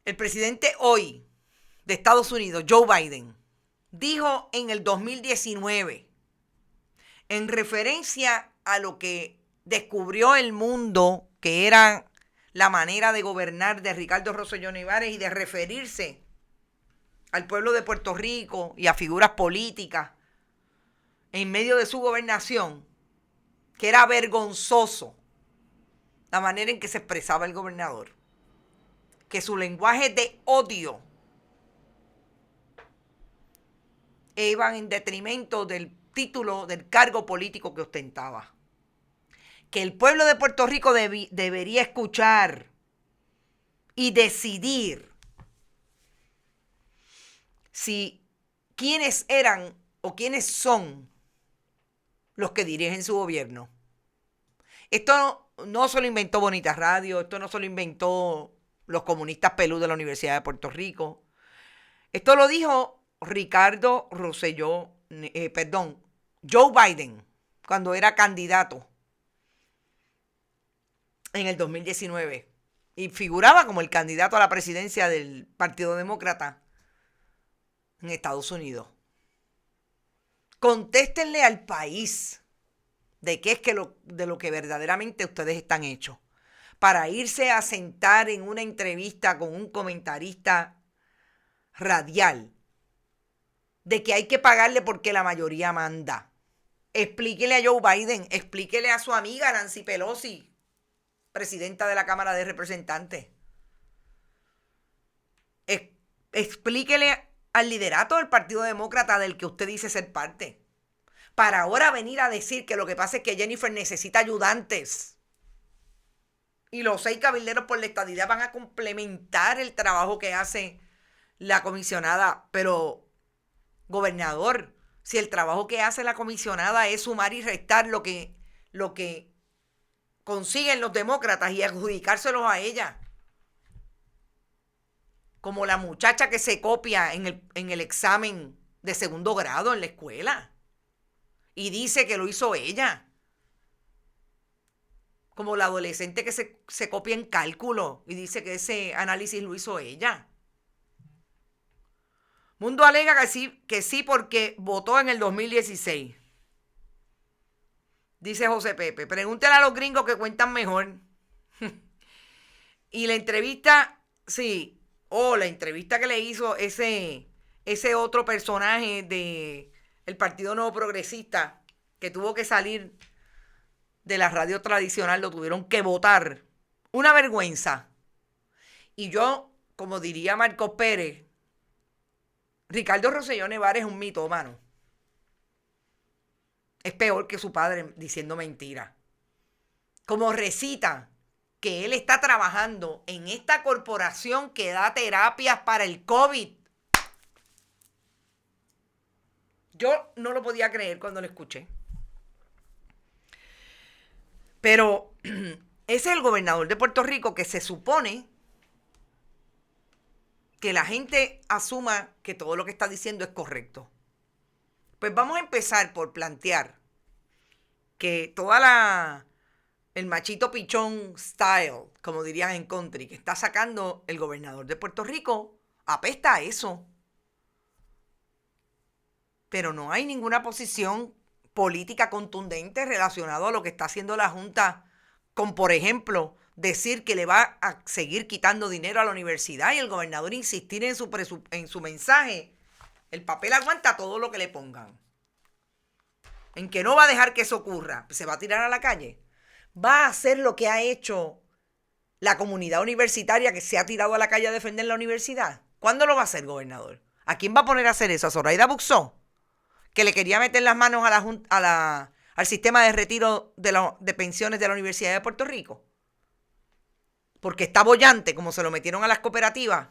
El presidente hoy de Estados Unidos, Joe Biden, dijo en el 2019, en referencia a lo que descubrió el mundo, que era la manera de gobernar de Ricardo Rosselló Nevares y de referirse al pueblo de Puerto Rico y a figuras políticas en medio de su gobernación, que era vergonzoso la manera en que se expresaba el gobernador, que su lenguaje de odio iba en detrimento del título, del cargo político que ostentaba. Que el pueblo de Puerto Rico debería escuchar y decidir si quiénes eran o quiénes son los que dirigen su gobierno. Esto no se lo inventó Bonita Radio, esto no se lo inventó los comunistas pelú de la Universidad de Puerto Rico. Esto lo dijo Joe Biden, cuando era candidato en el 2019 y figuraba como el candidato a la presidencia del Partido Demócrata en Estados Unidos. Contéstenle al país de qué es de lo que verdaderamente ustedes están hechos, para irse a sentar en una entrevista con un comentarista radial de que hay que pagarle porque la mayoría manda. Explíquele a Joe Biden, explíquele a su amiga Nancy Pelosi, presidenta de la Cámara de Representantes. Explíquele al liderato del Partido Demócrata del que usted dice ser parte, para ahora venir a decir que lo que pasa es que Jennifer necesita ayudantes y los 6 cabilderos por la estadidad van a complementar el trabajo que hace la comisionada. Pero, gobernador, si el trabajo que hace la comisionada es sumar y restar lo que consiguen los demócratas y adjudicárselos a ella, como la muchacha que se copia en el examen de segundo grado en la escuela y dice que lo hizo ella, como la adolescente que se copia en cálculo y dice que ese análisis lo hizo ella. Mundo alega que sí porque votó en el 2016. Dice José Pepe, pregúntale a los gringos que cuentan mejor. Y la entrevista, sí, la entrevista que le hizo ese otro personaje del Partido Nuevo Progresista, que tuvo que salir de la radio tradicional, lo tuvieron que votar. Una vergüenza. Y yo, como diría Marcos Pérez, Ricardo Rosselló Nevares es un mitómano. Es peor que su padre diciendo mentiras. Como recita que él está trabajando en esta corporación que da terapias para el COVID. Yo no lo podía creer cuando lo escuché. Pero ese es el gobernador de Puerto Rico que se supone que la gente asuma que todo lo que está diciendo es correcto. Pues vamos a empezar por plantear que el machito pichón style, como dirían en country, que está sacando el gobernador de Puerto Rico, apesta a eso. Pero no hay ninguna posición política contundente relacionada a lo que está haciendo la Junta, con, por ejemplo, decir que le va a seguir quitando dinero a la universidad y el gobernador insistir en su mensaje. El papel aguanta todo lo que le pongan. En que no va a dejar que eso ocurra. Se va a tirar a la calle. Va a hacer lo que ha hecho la comunidad universitaria que se ha tirado a la calle a defender la universidad. ¿Cuándo lo va a hacer, gobernador? ¿A quién va a poner a hacer eso? ¿A Zoraida Buxó? Que le quería meter las manos al sistema de retiro de pensiones de la Universidad de Puerto Rico. Porque está bollante, como se lo metieron a las cooperativas.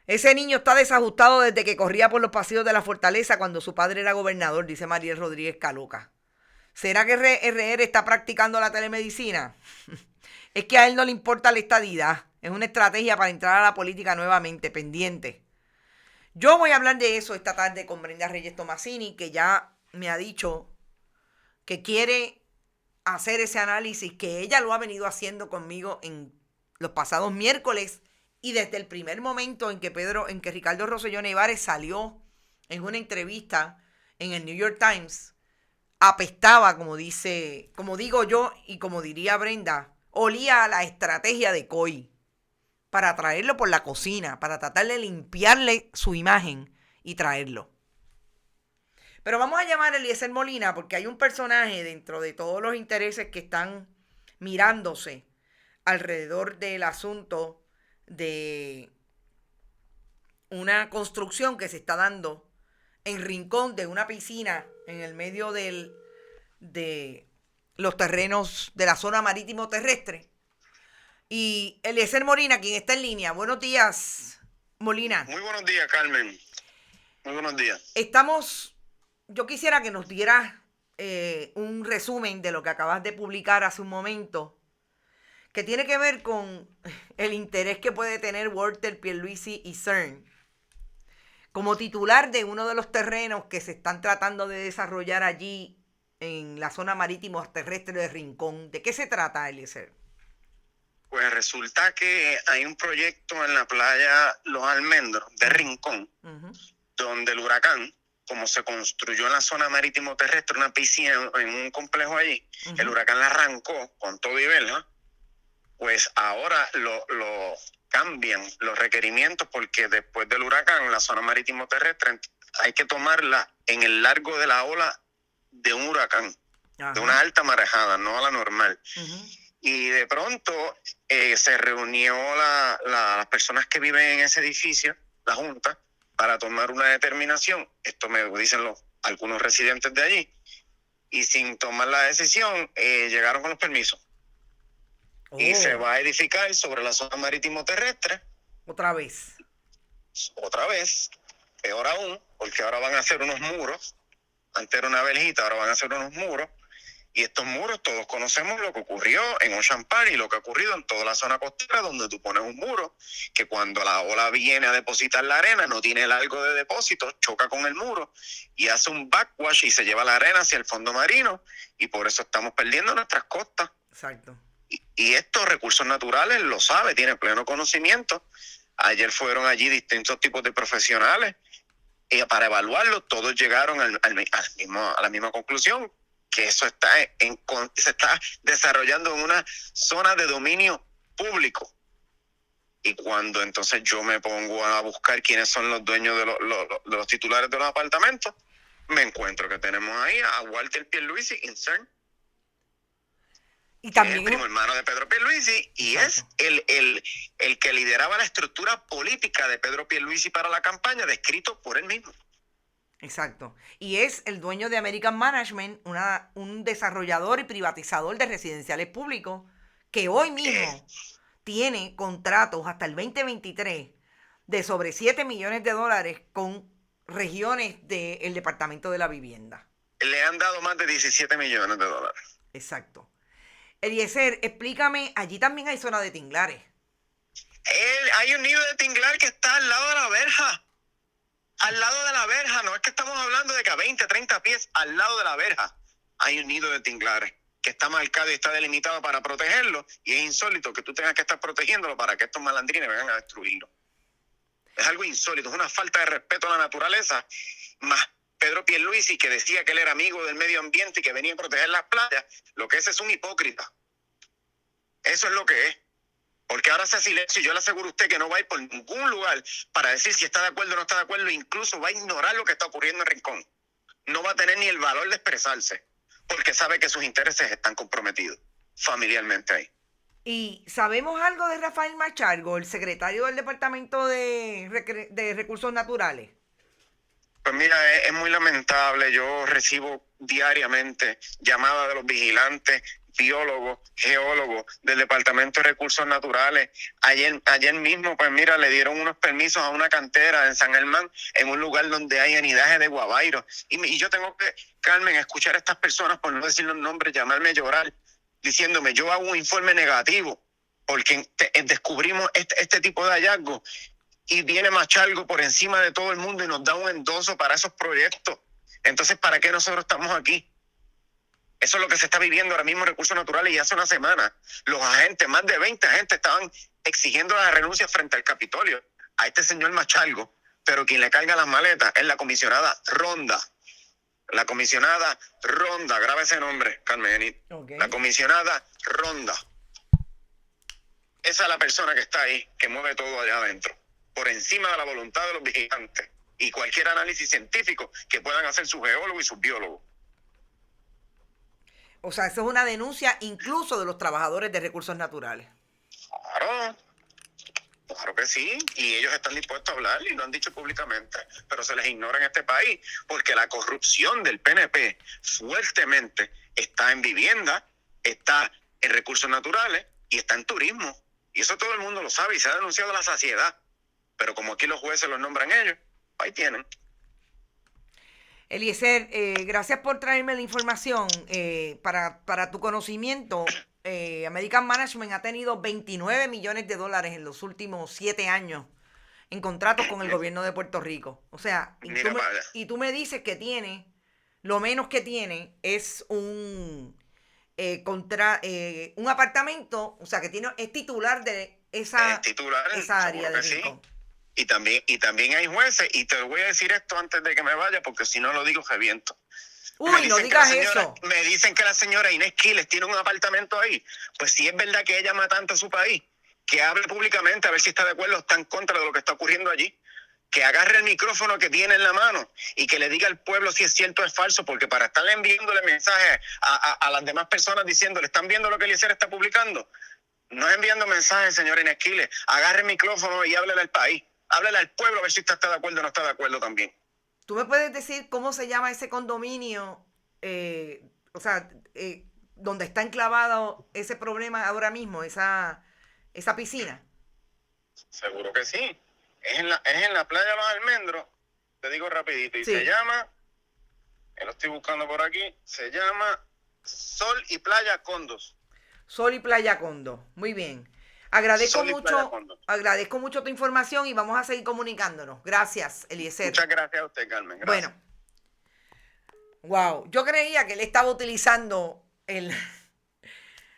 Ese niño está desajustado desde que corría por los pasillos de la fortaleza cuando su padre era gobernador, dice Mariel Rodríguez Caloca. ¿Será que RR está practicando la telemedicina? Es que a él no le importa la estadidad. Es una estrategia para entrar a la política nuevamente, pendiente. Yo voy a hablar de eso esta tarde con Brenda Reyes Tomasini, que ya me ha dicho que quiere hacer ese análisis, que ella lo ha venido haciendo conmigo en los pasados miércoles y desde el primer momento en que Ricardo Rosselló Nevares salió en una entrevista en el New York Times, apestaba, como digo yo y como diría Brenda, olía a la estrategia de COI para traerlo por la cocina, para tratar de limpiarle su imagen y traerlo. Pero vamos a llamar a Eliezer Molina porque hay un personaje dentro de todos los intereses que están mirándose alrededor del asunto de una construcción que se está dando en rincón de una piscina en el medio de los terrenos de la zona marítimo terrestre. Y Eliezer Molina, quien está en línea. Buenos días, Molina. Muy buenos días, Carmen. Muy buenos días. Yo quisiera que nos dieras un resumen de lo que acabas de publicar hace un momento, que tiene que ver con el interés que puede tener Walter Pierluisi y CERN como titular de uno de los terrenos que se están tratando de desarrollar allí en la zona marítimo terrestre de Rincón. ¿De qué se trata, Eliezer? Pues resulta que hay un proyecto en la playa Los Almendros de Rincón, donde el huracán, como se construyó en la zona marítimo terrestre, una piscina en un complejo allí, el huracán la arrancó con todo y vela, pues ahora lo cambian los requerimientos porque después del huracán, la zona marítimo terrestre, hay que tomarla en el largo de la ola de un huracán, de una alta marejada, no a la normal. Y de pronto se reunió las personas que viven en ese edificio, la Junta, para tomar una determinación. Esto me dicen algunos residentes de allí. Y sin tomar la decisión, llegaron con los permisos. Y se va a edificar sobre la zona marítimo terrestre. Otra vez, peor aún, porque ahora van a hacer unos muros. Antes era una verjita, ahora van a hacer unos muros. Y estos muros, todos conocemos lo que ocurrió en Ocean Park y lo que ha ocurrido en toda la zona costera, donde tú pones un muro, que cuando la ola viene a depositar la arena, no tiene largo de depósito, choca con el muro y hace un backwash y se lleva la arena hacia el fondo marino, y por eso estamos perdiendo nuestras costas. Exacto. Y estos recursos naturales lo sabe, tiene pleno conocimiento. Ayer fueron allí distintos tipos de profesionales y para evaluarlo, todos llegaron a la misma conclusión, que eso se está desarrollando en una zona de dominio público. Y cuando entonces yo me pongo a buscar quiénes son los dueños de los titulares de los apartamentos, me encuentro que tenemos ahí a Walter Pierluisi Incern, y también es el primo hermano de Pedro Pierluisi, y es el que lideraba la estructura política de Pedro Pierluisi para la campaña, descrito por él mismo. Exacto. Y es el dueño de American Management, un desarrollador y privatizador de residenciales públicos, que hoy mismo tiene contratos hasta el 2023 de sobre $7 millones con regiones del Departamento de la Vivienda. Le han dado más de $17 millones. Exacto. Eliezer, explícame, allí también hay zona de tinglares. Hay un nido de tinglar que está al lado de la verja. Al lado de la verja, no es que estamos hablando de que a 20, 30 pies al lado de la verja hay un nido de tinglares que está marcado y está delimitado para protegerlo, y es insólito que tú tengas que estar protegiéndolo para que estos malandrines vengan a destruirlo. Es algo insólito, es una falta de respeto a la naturaleza, más Pedro Pierluisi, que decía que él era amigo del medio ambiente y que venía a proteger las playas. Lo que es un hipócrita. Eso es lo que es. Porque ahora hace silencio, y yo le aseguro a usted que no va a ir por ningún lugar para decir si está de acuerdo o no está de acuerdo, incluso va a ignorar lo que está ocurriendo en Rincón. No va a tener ni el valor de expresarse, porque sabe que sus intereses están comprometidos familiarmente ahí. ¿Y sabemos algo de Rafael Machargo, el secretario del Departamento de Recursos Naturales? Pues mira, es muy lamentable. Yo recibo diariamente llamadas de los vigilantes, biólogos, geólogos del Departamento de Recursos Naturales. Ayer mismo, pues mira, le dieron unos permisos a una cantera en San Germán, en un lugar donde hay anidaje de guabayros. Y yo tengo que, Carmen, escuchar a estas personas, por no decir los nombres, llamarme a llorar, diciéndome, yo hago un informe negativo, porque descubrimos este tipo de hallazgos. Y viene Machargo por encima de todo el mundo y nos da un endoso para esos proyectos. Entonces, ¿para qué nosotros estamos aquí? Eso es lo que se está viviendo ahora mismo en Recursos Naturales, y hace una semana los agentes, más de 20 agentes, estaban exigiendo la renuncia frente al Capitolio a este señor Machargo, pero quien le carga las maletas es la comisionada Ronda. La comisionada Ronda, graba ese nombre, Carmen. Okay. La comisionada Ronda. Esa es la persona que está ahí, que mueve todo allá adentro, por encima de la voluntad de los vigilantes y cualquier análisis científico que puedan hacer sus geólogos y sus biólogos. O sea, eso es una denuncia incluso de los trabajadores de recursos naturales. Claro que sí, y ellos están dispuestos a hablar y lo han dicho públicamente, pero se les ignora en este país porque la corrupción del PNP fuertemente está en vivienda, está en recursos naturales y está en turismo. Y eso todo el mundo lo sabe y se ha denunciado a la saciedad. Pero como aquí los jueces los nombran ellos, ahí tienen. Eliezer, gracias por traerme la información. Para tu conocimiento, American Management ha tenido $29 millones en los últimos 7 años en contratos con el gobierno de Puerto Rico. O sea, tú me dices que tiene, lo menos que tiene es un un apartamento, o sea, que es titular de esa área de Rincón. Sí. Y también hay jueces, y te voy a decir esto antes de que me vaya, porque si no lo digo, reviento. Uy, no digas eso. Me dicen que la señora Inés Quiles tiene un apartamento ahí. Pues si es verdad que ella ama tanto a su país, que hable públicamente a ver si está de acuerdo o está en contra de lo que está ocurriendo allí. Que agarre el micrófono que tiene en la mano y que le diga al pueblo si es cierto o es falso, porque para estarle enviándole mensajes a las demás personas diciéndole, ¿están viendo lo que Eliezer está publicando? No es enviando mensajes, señor Inés Quiles. Agarre el micrófono y háblele al país. Háblele al pueblo a ver si está de acuerdo o no está de acuerdo también. ¿Tú me puedes decir cómo se llama ese condominio? Donde está enclavado ese problema ahora mismo, esa piscina. Seguro que sí. Es en la playa Los Almendros, te digo rapidito, y sí. Se llama, lo estoy buscando por aquí, se llama Sol y Playa Condos. Sol y Playa Condos, muy bien. Agradezco mucho tu información y vamos a seguir comunicándonos. Gracias, Eliezer. Muchas gracias a usted, Carmen. Gracias. Bueno, wow, yo creía que él estaba utilizando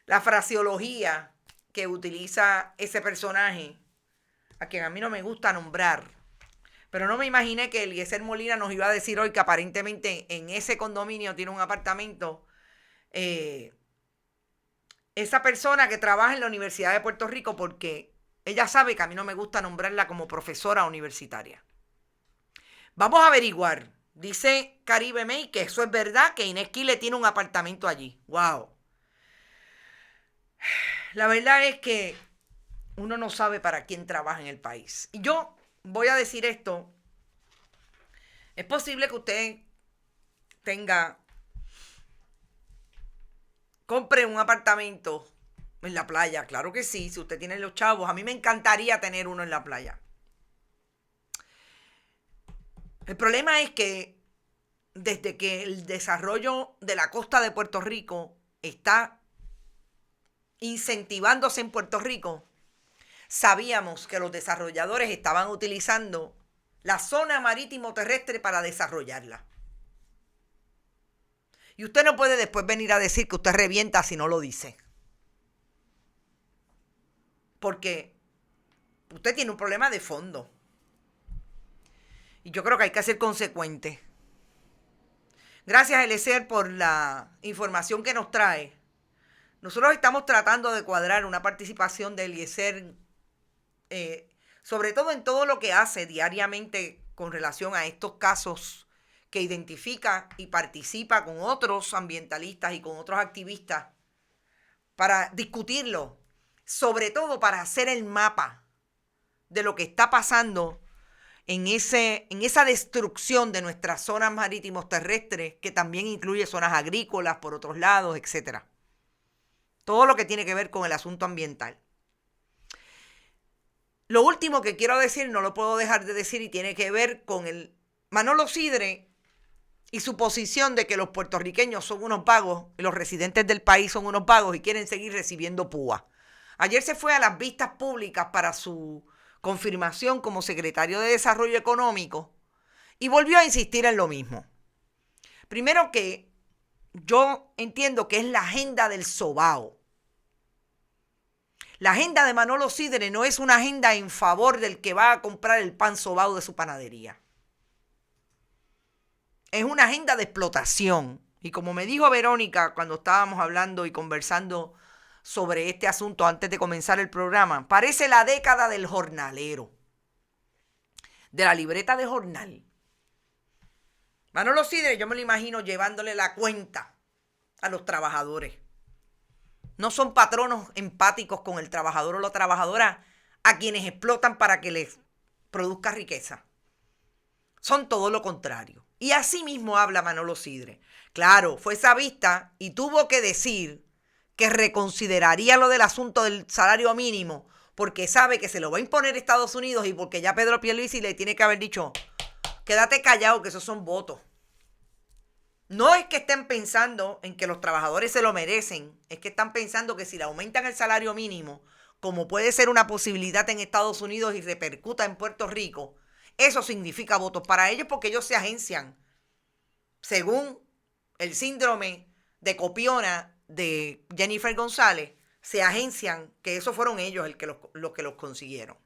la fraseología que utiliza ese personaje, a quien a mí no me gusta nombrar, pero no me imaginé que Eliezer Molina nos iba a decir hoy que aparentemente en ese condominio tiene un apartamento esa persona que trabaja en la Universidad de Puerto Rico, porque ella sabe que a mí no me gusta nombrarla como profesora universitaria. Vamos a averiguar. Dice Caribe May que eso es verdad, que Inés Quiles tiene un apartamento allí. ¡Wow! La verdad es que uno no sabe para quién trabaja en el país. Y yo voy a decir esto. Es posible que usted compre un apartamento en la playa. Claro que sí, si usted tiene los chavos. A mí me encantaría tener uno en la playa. El problema es que desde que el desarrollo de la costa de Puerto Rico está incentivándose en Puerto Rico, sabíamos que los desarrolladores estaban utilizando la zona marítimo terrestre para desarrollarla. Y usted no puede después venir a decir que usted revienta si no lo dice. Porque usted tiene un problema de fondo. Y yo creo que hay que ser consecuente. Gracias, Eliezer, por la información que nos trae. Nosotros estamos tratando de cuadrar una participación de Eliezer, sobre todo en todo lo que hace diariamente con relación a estos casos que identifica y participa con otros ambientalistas y con otros activistas para discutirlo, sobre todo para hacer el mapa de lo que está pasando en esa destrucción de nuestras zonas marítimos terrestres, que también incluye zonas agrícolas por otros lados, etcétera. Todo lo que tiene que ver con el asunto ambiental. Lo último que quiero decir, no lo puedo dejar de decir, y tiene que ver con el Manolo Sidre y su posición de que los puertorriqueños son unos vagos, y los residentes del país son unos vagos y quieren seguir recibiendo púa. Ayer se fue a las vistas públicas para su confirmación como secretario de Desarrollo Económico y volvió a insistir en lo mismo. Primero, que yo entiendo que es la agenda del sobao. La agenda de Manolo Sidre no es una agenda en favor del que va a comprar el pan sobao de su panadería. Es una agenda de explotación. Y como me dijo Verónica cuando estábamos hablando y conversando sobre este asunto antes de comenzar el programa, parece la década del jornalero, de la libreta de jornal. Manolo Sidre, yo me lo imagino llevándole la cuenta a los trabajadores. No son patronos empáticos con el trabajador o la trabajadora a quienes explotan para que les produzca riqueza. Son todo lo contrario. Y así mismo habla Manolo Sidre. Claro, fue esa vista y tuvo que decir que reconsideraría lo del asunto del salario mínimo, porque sabe que se lo va a imponer Estados Unidos y porque ya Pedro Pierluisi le tiene que haber dicho, quédate callado, que esos son votos. No es que estén pensando en que los trabajadores se lo merecen, es que están pensando que si le aumentan el salario mínimo, como puede ser una posibilidad en Estados Unidos y repercuta en Puerto Rico, eso significa votos para ellos, porque ellos se agencian según el síndrome de copiona de Jennifer González, se agencian que esos fueron ellos los que los consiguieron.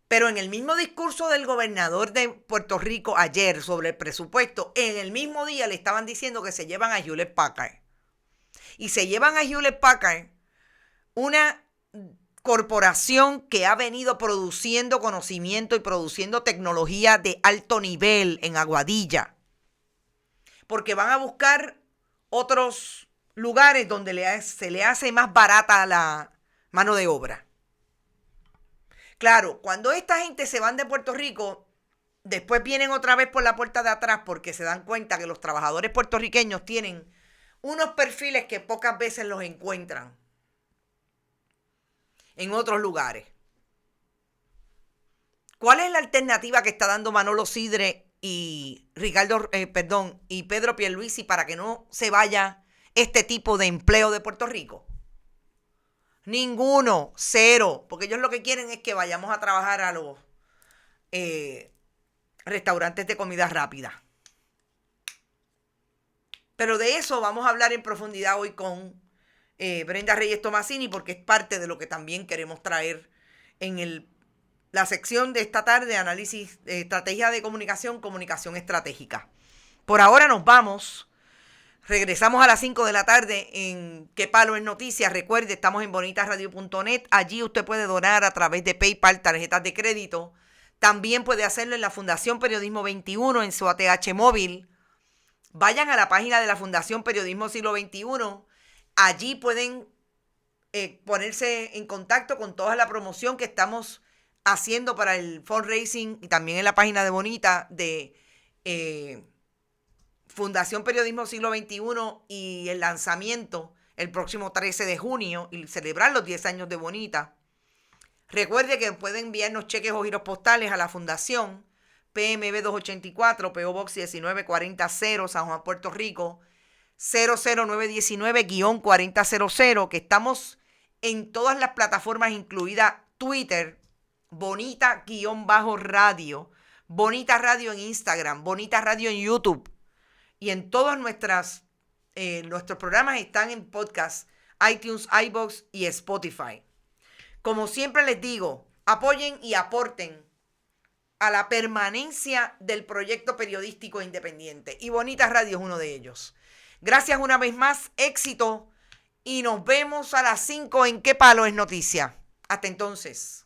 Pero en el mismo discurso del gobernador de Puerto Rico ayer sobre el presupuesto, en el mismo día le estaban diciendo que se llevan a Hewlett Packard. Y se llevan a Hewlett Packard, una corporación que ha venido produciendo conocimiento y produciendo tecnología de alto nivel en Aguadilla. Porque van a buscar otros lugares donde se le hace más barata la mano de obra. Claro, cuando esta gente se van de Puerto Rico, después vienen otra vez por la puerta de atrás porque se dan cuenta que los trabajadores puertorriqueños tienen unos perfiles que pocas veces los encuentran en otros lugares. ¿Cuál es la alternativa que está dando Manolo Sidre y y Pedro Pierluisi para que no se vaya este tipo de empleo de Puerto Rico? Ninguno, cero, porque ellos lo que quieren es que vayamos a trabajar a los restaurantes de comida rápida. Pero de eso vamos a hablar en profundidad hoy con Brenda Reyes Tomasini, porque es parte de lo que también queremos traer en la sección de esta tarde, análisis, estrategia de comunicación, comunicación estratégica. Por ahora nos vamos. Regresamos a las 5 de la tarde en Qué Palo es Noticias. Recuerde, estamos en bonitasradio.net. Allí usted puede donar a través de PayPal, tarjetas de crédito. También puede hacerlo en la Fundación Periodismo 21 en su ATH móvil. Vayan a la página de la Fundación Periodismo Siglo XXI. Allí pueden ponerse en contacto con toda la promoción que estamos haciendo para el fundraising y también en la página de Bonita de Fundación Periodismo Siglo XXI y el lanzamiento el próximo 13 de junio y celebrar los 10 años de Bonita. Recuerde que pueden enviarnos cheques o giros postales a la Fundación PMB 284, PO Box 19400, San Juan, Puerto Rico, 00919-4000, que estamos en todas las plataformas, incluida Twitter, Bonita-Radio, Bonita Radio en Instagram, Bonita Radio en YouTube. Y en todos nuestros programas están en podcast, iTunes, iVoox y Spotify. Como siempre les digo, apoyen y aporten a la permanencia del proyecto periodístico independiente. Y Bonita Radio es uno de ellos. Gracias una vez más, éxito. Y nos vemos a las 5 en Qué Palo es Noticia. Hasta entonces.